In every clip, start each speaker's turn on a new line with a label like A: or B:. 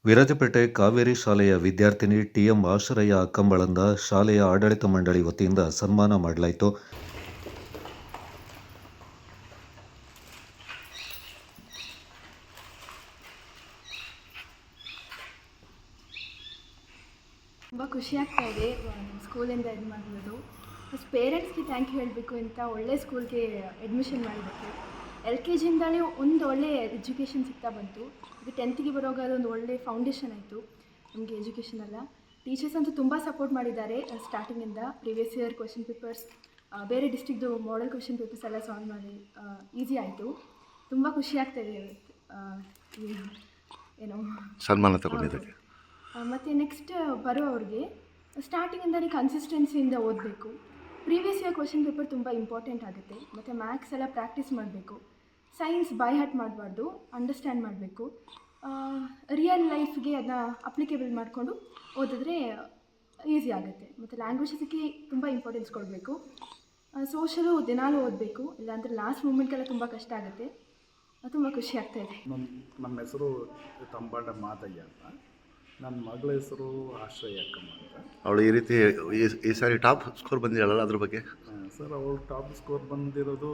A: ವಿರಾಜಪೇಟೆ ಕಾವೇರಿ ಶಾಲೆಯ ವಿದ್ಯಾರ್ಥಿನಿ ಟಿ.ಎಂ. ಆಶ್ರಯ ಅಕ್ಕಂಬಳಂದ ಶಾಲೆಯ ಆಡಳಿತ ಮಂಡಳಿ ವತಿಯಿಂದ ಸನ್ಮಾನ ಮಾಡಲಾಯಿತು.
B: ತುಂಬ ಖುಷಿ ಆಗ್ತಾ ಇದೆ ಸ್ಕೂಲಿಂದ ಇದು ಮಾಡಿರೋದು. ಫಸ್ಟ್ ಪೇರೆಂಟ್ಸ್ಗೆ ಥ್ಯಾಂಕ್ ಯು ಹೇಳಬೇಕು. ಇಂಥ ಒಳ್ಳೆ ಸ್ಕೂಲ್ಗೆ ಅಡ್ಮಿಷನ್ ಮಾಡಿದ್ದಕ್ಕೆ ಎಲ್ ಕೆ ಜಿಯಿಂದಲೇ ಒಂದು ಒಳ್ಳೆ ಎಜುಕೇಷನ್ ಸಿಗ್ತಾ ಬಂತು. ಇದು 10th ಬರೋವಾಗ ಅದೊಂದು ಒಳ್ಳೆ ಫೌಂಡೇಶನ್ ಆಯಿತು ನಮಗೆ ಎಜುಕೇಷನ್ ಎಲ್ಲ. ಟೀಚರ್ಸ್ ಅಂತೂ ತುಂಬ ಸಪೋರ್ಟ್ ಮಾಡಿದ್ದಾರೆ. ಸ್ಟಾರ್ಟಿಂಗಿಂದ ಪ್ರಿವಿಯಸ್ ಇಯರ್ ಕ್ವೆಶನ್ ಪೇಪರ್ಸ್, ಬೇರೆ ಡಿಸ್ಟ್ರಿಕ್ದು ಮಾಡೆಲ್ ಕ್ವೆಶನ್ ಪೇಪರ್ಸ್ ಎಲ್ಲ ಸಾಲ್ವ್ ಮಾಡಿ ಈಸಿ ಆಯಿತು. ತುಂಬ ಖುಷಿ ಆಗ್ತಾಯಿದೆ ಏನೋ
C: ಸನ್ಮಾನ ತಗೊಂಡಿದ್ದಾರೆ.
B: ಮತ್ತು ನೆಕ್ಸ್ಟ್ ಬರೋವ್ರಿಗೆ ಸ್ಟಾರ್ಟಿಂಗಿಂದಲೇ ಕನ್ಸಿಸ್ಟೆನ್ಸಿಯಿಂದ ಓದಬೇಕು. ಪ್ರೀವಿಯಸ್ ಇಯರ್ ಕ್ವೆಶನ್ ಪೇಪರ್ ತುಂಬ ಇಂಪಾರ್ಟೆಂಟ್ ಆಗುತ್ತೆ. ಮತ್ತು ಮ್ಯಾಥ್ಸ್ ಎಲ್ಲ ಪ್ರಾಕ್ಟೀಸ್ ಮಾಡಬೇಕು. ಸೈನ್ಸ್ ಬೈ ಹಾರ್ಟ್ ಮಾಡಬಾರ್ದು, ಅಂಡರ್ಸ್ಟ್ಯಾಂಡ್ ಮಾಡಬೇಕು. ರಿಯಲ್ ಲೈಫ್ಗೆ ಅದನ್ನ ಅಪ್ಲಿಕೇಬಲ್ ಮಾಡಿಕೊಂಡು ಓದಿದ್ರೆ ಈಸಿ ಆಗುತ್ತೆ. ಮತ್ತು ಲ್ಯಾಂಗ್ವೇಜಸ್ಗೆ ತುಂಬ ಇಂಪಾರ್ಟೆನ್ಸ್ ಕೊಡಬೇಕು. ಸೋಷಲು ದಿನಾಲೂ ಓದಬೇಕು, ಇಲ್ಲಾಂದರೆ ಲಾಸ್ಟ್ ಮೂಮೆಂಟ್ಗೆಲ್ಲ ತುಂಬ ಕಷ್ಟ ಆಗುತ್ತೆ. ತುಂಬ ಖುಷಿ ಆಗ್ತಾಯಿದೆ.
D: ನಮ್ಮ ಹೆಸರು ತಂಬಾಡ ಮಾದಯ್ಯ ಅಂತ. ನನ್ನ ಮಗಳ ಹೆಸರು ಆಶ್ರಯ ಅಕ್ಕಮ್ಮ ಅಂತ.
C: ಅವಳು ಈ ರೀತಿ ಈ ಸಾರಿ ಟಾಪ್ ಸ್ಕೋರ್ ಬಂದಿರಲ್ಲ, ಅದ್ರ ಬಗ್ಗೆ
D: ಸರ್, ಅವಳು ಟಾಪ್ ಸ್ಕೋರ್ ಬಂದಿರೋದು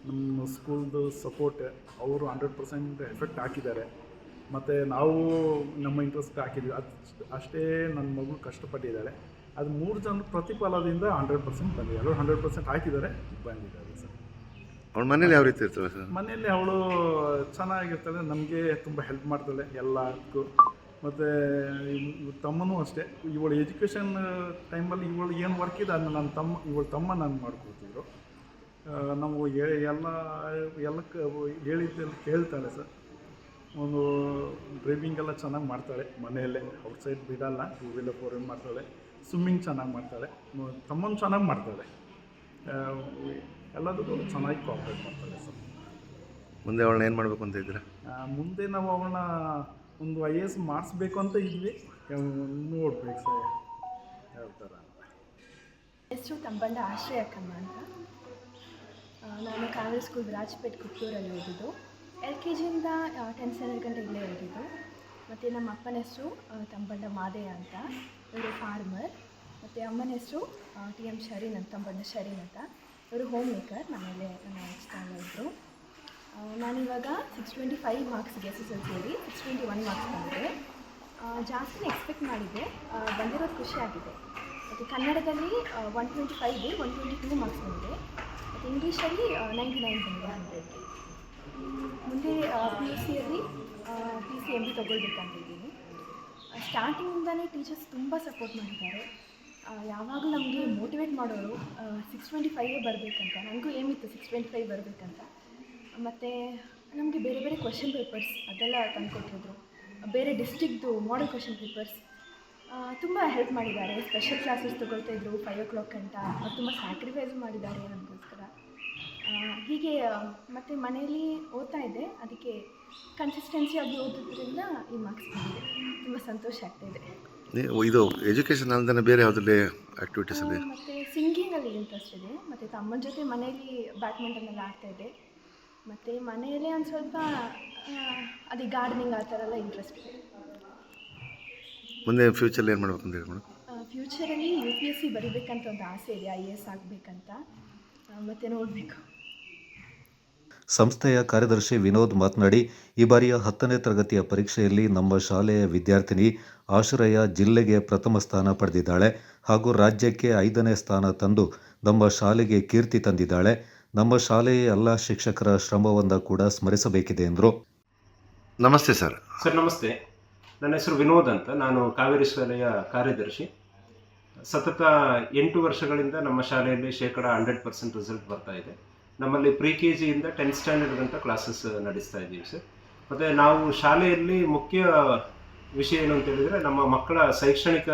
D: ನಮ್ಮ ಸ್ಕೂಲ್ದು ಸಪೋರ್ಟ್. ಅವರು 100% ಎಫೆಕ್ಟ್ ಹಾಕಿದ್ದಾರೆ. ಮತ್ತು ನಾವು ನಮ್ಮ ಇಂಟ್ರೆಸ್ಟ್ ಹಾಕಿದ್ವಿ. ಅಷ್ಟೇ ನನ್ನ ಮಗಳು ಕಷ್ಟಪಟ್ಟಿದ್ದಾಳೆ. ಅದು 3 ಜನ ಪ್ರತಿಫಲದಿಂದ 100% ಬಂದಿದ್ದಾರೆ. 100% ಹಾಕಿದ್ದಾರೆ, ಬಂದಿದ್ದಾರೆ ಸರ್.
C: ಅವಳ ಮನೇಲಿ ಯಾವ ರೀತಿ ಇರ್ತಾಳೆ ಸರ್?
D: ಮನೆಯಲ್ಲಿ ಅವಳು ಚೆನ್ನಾಗಿರ್ತಾಳೆ, ನಮಗೆ ತುಂಬ ಹೆಲ್ಪ್ ಮಾಡ್ತಾಳೆ ಎಲ್ಲದಕ್ಕೂ. ಮತ್ತು ತಮ್ಮನೂ ಅಷ್ಟೇ. ಇವಳು ಎಜುಕೇಷನ್ ಟೈಮಲ್ಲಿ ಇವಳು ಏನು ವರ್ಕ್ ಇದೆ ಅದನ್ನ ಇವಳ ತಮ್ಮ ನಾನು ಮಾಡ್ಕೊಡ್ತಿದ್ರು. ನಾವು ಎಲ್ಲಕ್ಕೆ ಹೇಳಿದ್ದೆಲ್ಲ ಕೇಳ್ತಾಳೆ ಸರ್. ಒಂದು ಡ್ರೈವಿಂಗ್ ಎಲ್ಲ ಚೆನ್ನಾಗಿ ಮಾಡ್ತಾಳೆ ಮನೆಯಲ್ಲೇ, ಔಟ್ಸೈಡ್ ಬಿಡಲ್ಲ. 2 ವೀಲರ್ 4 ವೀಲರ್ ಮಾಡ್ತಾಳೆ. ಸ್ವಿಮ್ಮಿಂಗ್ ಚೆನ್ನಾಗಿ ಮಾಡ್ತಾಳೆ. ತಮ್ಮನ ಚೆನ್ನಾಗಿ ಮಾಡ್ತಾಳೆ. ಎಲ್ಲದಕ್ಕೂ ಚೆನ್ನಾಗಿ ಕೋಆಪ್ರೇಟ್ ಮಾಡ್ತಾಳೆ ಸರ್.
C: ಮುಂದೆ ಅವಳನ್ನ ಏನು ಮಾಡಬೇಕು ಅಂತ ಇದ್ದೀರಾ?
D: ಮುಂದೆ ನಾವು ಅವಳನ್ನ ಒಂದು IAS ಮಾಡಿಸ್ಬೇಕು ಅಂತ ಇದ್ವಿ. ನೋಡ್ಬೇಕು ಸರ್ ಯಾವ ಥರ ಅಂತ.
B: ಹೆಸರು ತಂಬಂಡ ಆಶ್ರಯ ಅಕ್ಕಮ್ಮ ಅಂತ. ನಾನು ಕಾವೇರಿ ಸ್ಕೂಲ್ ರಾಜಪೇಟೆ ಕುತ್ತೂರಲ್ಲಿ ಓದಿದ್ದು. LKG ಇಂದ 10th ಸ್ಟ್ಯಾಂಡರ್ಡ್ ಗಂಟೆ ಇಲ್ಲೇ ಓದಿದ್ದು. ಮತ್ತು ನಮ್ಮ ಅಪ್ಪನ ಹೆಸರು ತಂಬಂಡ ಮಾದಯ್ಯ ಅಂತ, ಇವರು ಫಾರ್ಮರ್. ಮತ್ತು ಅಮ್ಮನ ಹೆಸರು T.M. ಶರೀನ್ ಅಂತ, ತಂಬಂಡ ಶರೀನ್ ಅಂತ. ಇವರು ಹೋಮ್ ಮೇಕರ್. ಮನೇಲೆ ನನ್ನ ಇದ್ರು. ನಾನಿವಾಗ 625 ಮಾರ್ಕ್ಸ್ಗೆ SSLCಯಲ್ಲಿ 621 ಮಾರ್ಕ್ಸ್ ಬಂದಿದೆ. ಜಾಸ್ತಿ ಎಕ್ಸ್ಪೆಕ್ಟ್ ಮಾಡಿದ್ದೆ, ಬಂದಿರೋದು ಖುಷಿ ಆಗಿದೆ. ಮತ್ತು ಕನ್ನಡದಲ್ಲಿ 125ಗೆ 122 ಮಾರ್ಕ್ಸ್ ಬಂದಿದೆ. ಮತ್ತು ಇಂಗ್ಲೀಷಲ್ಲಿ 99 ಬಂದಿದೆ 100ಗೆ. ಮುಂದೆ PUCಯಲ್ಲಿ PCMB ತೊಗೊಳ್ಬೇಕಂತಿದ್ದೀನಿ. ಸ್ಟಾರ್ಟಿಂಗಿಂದಲೇ ಟೀಚರ್ಸ್ ತುಂಬ ಸಪೋರ್ಟ್ ಮಾಡಿದ್ದಾರೆ. ಯಾವಾಗಲೂ ನಮಗೆ ಮೋಟಿವೇಟ್ ಮಾಡೋರು 625 ಬರಬೇಕಂತ. ನನಗೂ ಏಮಿತ್ತು 625 ಬರಬೇಕಂತ. ಮತ್ತು ನಮಗೆ ಬೇರೆ ಬೇರೆ ಕ್ವೆಶನ್ ಪೇಪರ್ಸ್ ಅದೆಲ್ಲ ತಂದುಕೊಟ್ಟಿದ್ರು. ಬೇರೆ ಡಿಸ್ಟ್ರಿಕ್ದು ಮಾಡೆಲ್ ಕ್ವೆಶನ್ ಪೇಪರ್ಸ್ ತುಂಬ ಹೆಲ್ಪ್ ಮಾಡಿದ್ದಾರೆ. ಸ್ಪೆಷಲ್ ಕ್ಲಾಸಸ್ ತೊಗೊಳ್ತಾಯಿದ್ರು 5 o'clock ಗಂಟ. ಅವ್ರು ತುಂಬ ಸ್ಯಾಕ್ರಿಫೈಸ್ ಮಾಡಿದ್ದಾರೆ ನಮಗೋಸ್ಕರ. ಹೀಗೆ ಮತ್ತು ಮನೆಯಲ್ಲಿ ಓದ್ತಾ ಇದ್ದೆ, ಅದಕ್ಕೆ ಕನ್ಸಿಸ್ಟೆನ್ಸಿಯಾಗಿ ಓದೋದ್ರಿಂದ ಈ ಮಾರ್ಕ್ಸ್ ಬಂದಿದೆ. ತುಂಬ ಸಂತೋಷ ಆಗ್ತಾಯಿದೆ.
C: ಇದು ಎಜುಕೇಷನ್ ಅಲ್ಲದೆ ಬೇರೆ ಯಾವುದೇ ಆ್ಯಕ್ಟಿವಿಟೀಸಲ್ಲಿ?
B: ಮತ್ತು ಸಿಂಗಿಂಗಲ್ಲಿ ಇಂಟ್ರೆಸ್ಟ್ ಇದೆ. ಮತ್ತು ತಮ್ಮನ ಜೊತೆ ಮನೆಯಲ್ಲಿ ಬ್ಯಾಡ್ಮಿಂಟನ್ ಎಲ್ಲ ಆಡ್ತಾಯಿದ್ದೆ. ಮತ್ತು ಮನೆಯಲ್ಲೇ ಒಂದು ಸ್ವಲ್ಪ ಅದೇ ಗಾರ್ಡನಿಂಗ್ ಆ ಥರ ಎಲ್ಲ ಇಂಟ್ರೆಸ್ಟ್ ಇದೆ.
C: ಮುಂದೆ ಫ್ಯೂಚರಲ್ಲಿ ಏನು ಮಾಡ್ಬೇಕು ಅಂತ ಹೇಳಿ ಮೇಡಮ್?
B: ಫ್ಯೂಚರಲ್ಲಿ UPSC ಬರೀಬೇಕಂತ ಒಂದು ಆಸೆ ಇದೆ, IAS ಆಗಬೇಕಂತ. ಮತ್ತು ನೋಡಬೇಕು.
A: ಸಂಸ್ಥೆಯ ಕಾರ್ಯದರ್ಶಿ ವಿನೋದ್ ಮಾತನಾಡಿ, ಈ ಬಾರಿಯ 10ನೇ ತರಗತಿಯ ಪರೀಕ್ಷೆಯಲ್ಲಿ ನಮ್ಮ ಶಾಲೆಯ ವಿದ್ಯಾರ್ಥಿನಿ ಆಶ್ರಯ ಜಿಲ್ಲೆಗೆ ಪ್ರಥಮ ಸ್ಥಾನ ಪಡೆದಿದ್ದಾಳೆ ಹಾಗೂ ರಾಜ್ಯಕ್ಕೆ 5ನೇ ಸ್ಥಾನ ತಂದು ನಮ್ಮ ಶಾಲೆಗೆ ಕೀರ್ತಿ ತಂದಿದ್ದಾಳೆ. ನಮ್ಮ ಶಾಲೆಯ ಎಲ್ಲ ಶಿಕ್ಷಕರ ಶ್ರಮವನ್ನು ಕೂಡ ಸ್ಮರಿಸಬೇಕಿದೆ ಎಂದರು.
C: ನಮಸ್ತೆ ಸರ್.
E: ನಮಸ್ತೆ. ನನ್ನ ಹೆಸರು ವಿನೋದ್ ಅಂತ. ನಾನು ಕಾವೇರಿ ಶಾಲೆಯ ಕಾರ್ಯದರ್ಶಿ. ಸತತ 8 ವರ್ಷಗಳಿಂದ ನಮ್ಮ ಶಾಲೆಯಲ್ಲಿ 100% ರಿಸಲ್ಟ್ ಬರ್ತಾ ಇದೆ. ನಮ್ಮಲ್ಲಿ pre-KG ಇಂದ 10th ಸ್ಟ್ಯಾಂಡರ್ಡ್ ಗಂಟ ಕ್ಲಾಸಸ್ ನಡೆಸ್ತಾ ಇದ್ದೀವಿ ಸರ್. ಮತ್ತು ನಾವು ಶಾಲೆಯಲ್ಲಿ ಮುಖ್ಯ ವಿಷಯ ಏನು ಅಂತ ಹೇಳಿದರೆ ನಮ್ಮ ಮಕ್ಕಳ ಶೈಕ್ಷಣಿಕ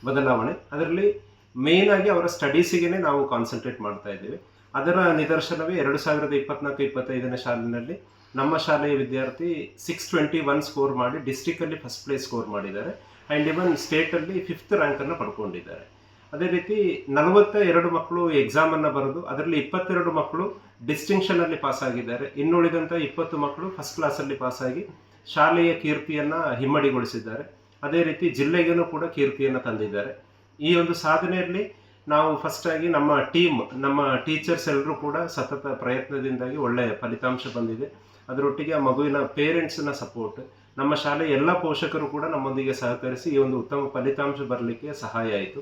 E: ಬದಲಾವಣೆ. ಅದರಲ್ಲಿ ಮೇಯ್ನಾಗಿ ಅವರ ಸ್ಟಡೀಸಿಗೆ ನಾವು ಕಾನ್ಸಂಟ್ರೇಟ್ ಮಾಡ್ತಾ ಇದ್ದೀವಿ. ಅದರ ನಿದರ್ಶನವೇ 2024-25ನೇ ಸಾಲಿನಲ್ಲಿ ನಮ್ಮ ಶಾಲೆಯ ವಿದ್ಯಾರ್ಥಿ 621 ಸ್ಕೋರ್ ಮಾಡಿ ಡಿಸ್ಟ್ರಿಕ್ಟಲ್ಲಿ ಫಸ್ಟ್ ಪ್ಲೇಸ್ ಸ್ಕೋರ್ ಮಾಡಿದ್ದಾರೆ. ಆ್ಯಂಡ್ ಇವನ್ ಸ್ಟೇಟಲ್ಲಿ 5th ರ್ಯಾಂಕನ್ನು ಪಡ್ಕೊಂಡಿದ್ದಾರೆ. ಅದೇ ರೀತಿ 42 ಮಕ್ಕಳು ಎಕ್ಸಾಮನ್ನು ಬರೆದು ಅದರಲ್ಲಿ 22 ಮಕ್ಕಳು ಡಿಸ್ಟಿಂಕ್ಷನಲ್ಲಿ ಪಾಸ್ ಆಗಿದ್ದಾರೆ. ಇನ್ನುಳಿದಂಥ 20 ಮಕ್ಕಳು ಫಸ್ಟ್ ಕ್ಲಾಸಲ್ಲಿ ಪಾಸಾಗಿ ಶಾಲೆಯ ಕೀರ್ತಿಯನ್ನು ಹಿಮ್ಮಡಿಗೊಳಿಸಿದ್ದಾರೆ. ಅದೇ ರೀತಿ ಜಿಲ್ಲೆಗೂ ಕೂಡ ಕೀರ್ತಿಯನ್ನು ತಂದಿದ್ದಾರೆ. ಈ ಒಂದು ಸಾಧನೆಯಲ್ಲಿ ನಾವು ಫಸ್ಟಾಗಿ ನಮ್ಮ ಟೀಮ್, ನಮ್ಮ ಟೀಚರ್ಸ್ ಎಲ್ಲರೂ ಕೂಡ ಸತತ ಪ್ರಯತ್ನದಿಂದಾಗಿ ಒಳ್ಳೆಯ ಫಲಿತಾಂಶ ಬಂದಿದೆ. ಅದರೊಟ್ಟಿಗೆ ಆ ಮಗುವಿನ ಪೇರೆಂಟ್ಸ್ನ ಸಪೋರ್ಟ್, ನಮ್ಮ ಶಾಲೆಯ ಎಲ್ಲ ಪೋಷಕರು ಕೂಡ ನಮ್ಮೊಂದಿಗೆ ಸಹಕರಿಸಿ ಈ ಒಂದು ಉತ್ತಮ ಫಲಿತಾಂಶ ಬರಲಿಕ್ಕೆ ಸಹಾಯ ಆಯಿತು.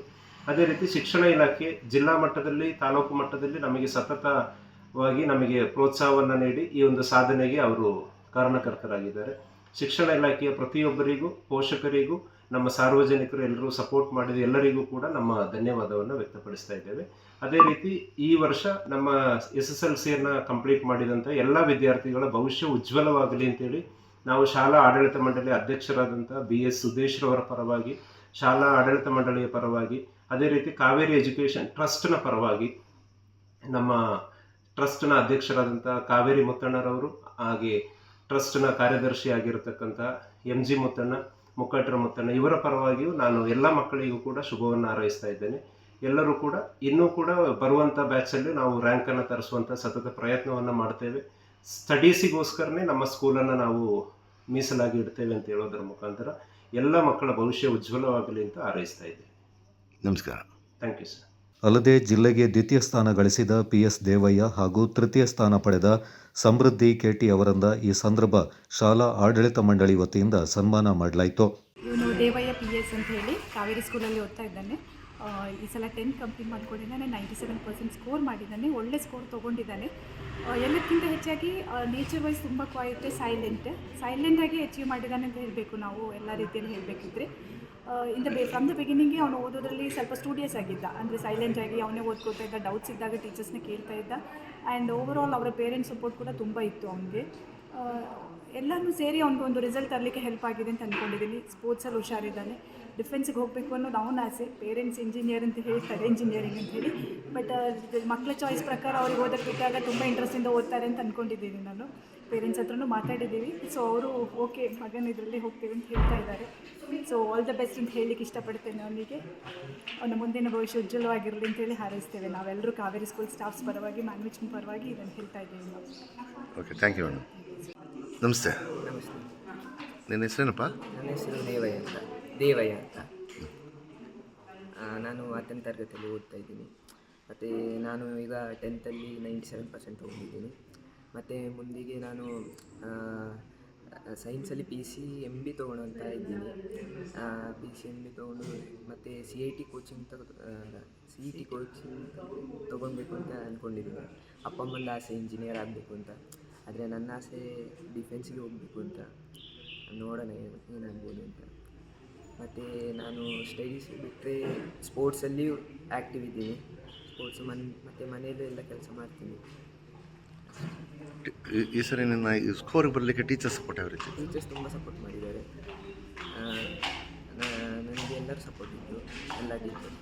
E: ಅದೇ ರೀತಿ ಶಿಕ್ಷಣ ಇಲಾಖೆ ಜಿಲ್ಲಾ ಮಟ್ಟದಲ್ಲಿ, ತಾಲೂಕು ಮಟ್ಟದಲ್ಲಿ ನಮಗೆ ಸತತವಾಗಿ ನಮಗೆ ಪ್ರೋತ್ಸಾಹವನ್ನು ನೀಡಿ ಈ ಒಂದು ಸಾಧನೆಗೆ ಅವರು ಕಾರಣಕರ್ತರಾಗಿದ್ದಾರೆ. ಶಿಕ್ಷಣ ಇಲಾಖೆಯ ಪ್ರತಿಯೊಬ್ಬರಿಗೂ, ಪೋಷಕರಿಗೂ, ನಮ್ಮ ಸಾರ್ವಜನಿಕರು ಎಲ್ಲರೂ ಸಪೋರ್ಟ್ ಮಾಡಿದ ಎಲ್ಲರಿಗೂ ಕೂಡ ನಮ್ಮ ಧನ್ಯವಾದವನ್ನು ವ್ಯಕ್ತಪಡಿಸ್ತಾ ಇದ್ದೇವೆ. ಅದೇ ರೀತಿ ಈ ವರ್ಷ ನಮ್ಮ SSLCಯನ್ನು ಕಂಪ್ಲೀಟ್ ಮಾಡಿದಂಥ ಎಲ್ಲ ವಿದ್ಯಾರ್ಥಿಗಳ ಭವಿಷ್ಯ ಉಜ್ವಲವಾಗಲಿ ಅಂತೇಳಿ ನಾವು ಶಾಲಾ ಆಡಳಿತ ಮಂಡಳಿ ಅಧ್ಯಕ್ಷರಾದಂಥ BS ಸುದೇಶ್ರವರ ಪರವಾಗಿ, ಶಾಲಾ ಆಡಳಿತ ಮಂಡಳಿಯ ಪರವಾಗಿ, ಅದೇ ರೀತಿ ಕಾವೇರಿ ಎಜುಕೇಷನ್ ಟ್ರಸ್ಟ್ನ ಪರವಾಗಿ, ನಮ್ಮ ಟ್ರಸ್ಟ್ನ ಅಧ್ಯಕ್ಷರಾದಂಥ ಕಾವೇರಿ ಮುತ್ತಣ್ಣರವರು, ಹಾಗೆ ಟ್ರಸ್ಟ್ನ ಕಾರ್ಯದರ್ಶಿ ಆಗಿರತಕ್ಕಂಥ MG ಮುತ್ತಣ್ಣ, ಮುಖಂಡರ ಮುತ್ತಣ್ಣ, ಇವರ ಪರವಾಗಿಯೂ ನಾನು ಎಲ್ಲ ಮಕ್ಕಳಿಗೂ ಕೂಡ ಶುಭವನ್ನು ಹಾರೈಸ್ತಾ ಇದ್ದೇನೆ. ಎಲ್ಲರೂ ಕೂಡ ಇನ್ನೂ ಕೂಡ ಬರುವಂಥ ಬ್ಯಾಚಲ್ಲಿ ನಾವು ರ್ಯಾಂಕನ್ನು ತರಿಸುವಂಥ ಸತತ ಪ್ರಯತ್ನವನ್ನು ಮಾಡ್ತೇವೆ. ಸ್ಟಡೀಸಿಗೋಸ್ಕರನೇ ನಮ್ಮ ಸ್ಕೂಲನ್ನು ನಾವು ಮೀಸಲಾಗಿ ಇಡ್ತೇವೆ ಅಂತ ಹೇಳೋದರ ಮುಖಾಂತರ ಎಲ್ಲ ಮಕ್ಕಳ ಭವಿಷ್ಯ ಉಜ್ವಲವಾಗಲಿ ಅಂತ ಹಾರೈಸ್ತಾ ಇದ್ದೇವೆ.
C: ನಮಸ್ಕಾರ.
E: Thank you sir.
A: ಅಲ್ಲದೆ ಜಿಲ್ಲೆಗೆ ದ್ವಿತೀಯ ಸ್ಥಾನ ಗಳಿಸಿದ PS ದೇವಯ್ಯ ಹಾಗೂ ತೃತೀಯ ಸ್ಥಾನ ಪಡೆದ ಸಮೃದ್ಧಿ KT ಅವರನ್ನ ಈ ಸಂದರ್ಭ ಶಾಲಾ ಆಡಳಿತ ಮಂಡಳಿ ವತಿಯಿಂದ ಸನ್ಮಾನ ಮಾಡಲಾಯಿತು.
F: ಇವನು ದೇವಯ್ಯ PS ಅಂತ ಹೇಳಿ ಕಾವೇರಿ ಸ್ಕೂಲಲ್ಲಿ ಓದ್ತಾ ಇದ್ದಾನೆ. ಈ ಸಲ 10th ಕಂಪ್ಲೀಟ್ ಮಾಡ್ಕೊಂಡಿದ್ದಾನೆ. 97% ಸ್ಕೋರ್ ಮಾಡಿದ್ದಾನೆ. ಒಳ್ಳೆ ಸ್ಕೋರ್ ತೊಗೊಂಡಿದ್ದಾನೆ. ಎಲ್ಲಕ್ಕಿಂತ ಹೆಚ್ಚಾಗಿ ನೇಚರ್ ವೈಸ್ ತುಂಬ ಕ್ವಾಯಿಟ್, ಸೈಲೆಂಟಾಗಿ ಅಚೀವ್ ಮಾಡಿದ್ದಾನೆ ಅಂತ ಹೇಳಬೇಕು. ನಾವು ಎಲ್ಲ ರೀತಿಯಲ್ಲಿ ಹೇಳಬೇಕಿದ್ರೆ ಫ್ರಮ್ ದ ಬಿಗಿನಿಂಗ್ಗೆ ಅವನು ಓದೋದ್ರಲ್ಲಿ ಸ್ವಲ್ಪ ಸ್ಟೂಡಿಯಸ್ ಆಗಿದ್ದ. ಅಂದರೆ ಸೈಲೆಂಟಾಗಿ ಅವನೇ ಓದ್ಕೋತಾ ಇದ್ದ, ಡೌಟ್ಸ್ ಇದ್ದಾಗ ಟೀಚರ್ಸ್ನ ಕೇಳ್ತಾ ಇದ್ದ. ಆ್ಯಂಡ್ ಓವರಾಲ್ ಅವರ ಪೇರೆಂಟ್ಸ್ ಸಪೋರ್ಟ್ ಕೂಡ ತುಂಬ ಇತ್ತು ಅವನಿಗೆ. ಎಲ್ಲನೂ ಸೇರಿ ಅವ್ನಿಗೊಂದು ರಿಸಲ್ಟ್ ತರಲಿಕ್ಕೆ ಹೆಲ್ಪ್ ಆಗಿದೆ ಅಂತ ಅಂದ್ಕೊಂಡಿದ್ದೀನಿ. ಸ್ಪೋರ್ಟ್ಸಲ್ಲಿ ಹುಷಾರಿದ್ದಾನೆ. ಡಿಫೆನ್ಸಿಗೆ ಹೋಗಬೇಕು ಅನ್ನೋದು ಅವನ ಆಸೆ. ಪೇರೆಂಟ್ಸ್ ಇಂಜಿನಿಯರ್ ಅಂತ ಹೇಳ್ತಾರೆ, ಇಂಜಿನಿಯರಿಂಗ್ ಅಂತ ಹೇಳಿ. ಬಟ್ ಮಕ್ಕಳ ಚಾಯ್ಸ್ ಪ್ರಕಾರ ಅವ್ರಿಗೆ ಓದಕ್ಕೆ ಬಿಟ್ಟಾಗ ತುಂಬ ಇಂಟ್ರೆಸ್ಟಿಂದ ಓದ್ತಾರೆ ಅಂತ ಅಂದ್ಕೊಂಡಿದ್ದೀನಿ ನಾನು. ಪೇರೆಂಟ್ಸ್ ಹತ್ರನೂ ಮಾತಾಡಿದ್ದೀವಿ. ಸೊ ಅವರು ಓಕೆ ಮಗನ ಇದರಲ್ಲಿ ಹೋಗ್ತೀವಿ ಅಂತ ಹೇಳ್ತಾ ಇದ್ದಾರೆ. ಸೊ ಆಲ್ ದ ಬೆಸ್ಟ್ ಅಂತ ಹೇಳಲಿಕ್ಕೆ ಇಷ್ಟಪಡ್ತೇನೆ ಅವನಿಗೆ. ಅವನ ಮುಂದಿನ ಭವಿಷ್ಯ ಉಜ್ವಲವಾಗಿರಲಿ ಅಂತೇಳಿ ಹಾರೈಸ್ತೇವೆ ನಾವೆಲ್ಲರೂ ಕಾವೇರಿ ಸ್ಕೂಲ್ ಸ್ಟಾಫ್ಸ್ ಪರವಾಗಿ, ಮ್ಯಾನೇಜ್ಮೆಂಟ್ ಪರವಾಗಿ ಇದನ್ನು ಹೇಳ್ತಾ ಇದ್ದೀವಿ ನಾವು.
C: Okay, thank you madam. ನಮಸ್ತೆ. ನಿನ್ನ ಹೆಸರೇನಪ್ಪ?
G: ನನ್ನ ಹೆಸರು ದೇವಯ್ಯ ಅಂತ. ನಾನು 10ನೇ ತರಗತಿಯಲ್ಲಿ ಓದ್ತಾ ಇದ್ದೀನಿ. ಮತ್ತು ನಾನು ಈಗ 10th 97% ತೊಗೊಂಡಿದ್ದೀನಿ. ಮತ್ತು ಮುಂದಿಗೆ ನಾನು ಸೈನ್ಸಲ್ಲಿ PCMB ತೊಗೊಳೋಂತ ಇದ್ದೀನಿ. PCMB ತೊಗೊಂಡು ಮತ್ತು CET ಕೋಚಿಂಗ್ ತೊಗೊಳ್ಬೇಕು ಅಂತ ಅಂದ್ಕೊಂಡಿದ್ದೀನಿ. ಅಪ್ಪ ಅಮ್ಮಂದು ಆಸೆ ಇಂಜಿನಿಯರ್ ಆಗಬೇಕು ಅಂತ. ಆದರೆ ನನ್ನ ಆಸೆ ಡಿಫೆನ್ಸಿಗೆ ಹೋಗಬೇಕು ಅಂತ. ನೋಡೋಣ ಏನಾಗ್ಬೋದು ಅಂತ. ಮತ್ತು ನಾನು ಸ್ಟಡೀಸ್ ಬಿಟ್ಟರೆ ಸ್ಪೋರ್ಟ್ಸಲ್ಲಿಯೂ ಆ್ಯಕ್ಟಿವ್ ಇದ್ದೀನಿ. ಮತ್ತು ಮನೆಯಲ್ಲೂ ಎಲ್ಲ ಕೆಲಸ ಮಾಡ್ತೀನಿ.
C: ಈ ಸರಿ ನಿನ್ನ ಸ್ಕೋರಿಗೆ ಬರಲಿಕ್ಕೆ ಟೀಚರ್ಸ್ ಸಪೋರ್ಟ್ ಯಾವ ರೀತಿ?
G: ಟೀಚರ್ಸ್ ತುಂಬ ಸಪೋರ್ಟ್ ಮಾಡಿದ್ದಾರೆ. ನನಗೆ ಎಲ್ಲರೂ ಸಪೋರ್ಟ್ ಇತ್ತು, ಎಲ್ಲ ಟೀಚರ್ಸ್.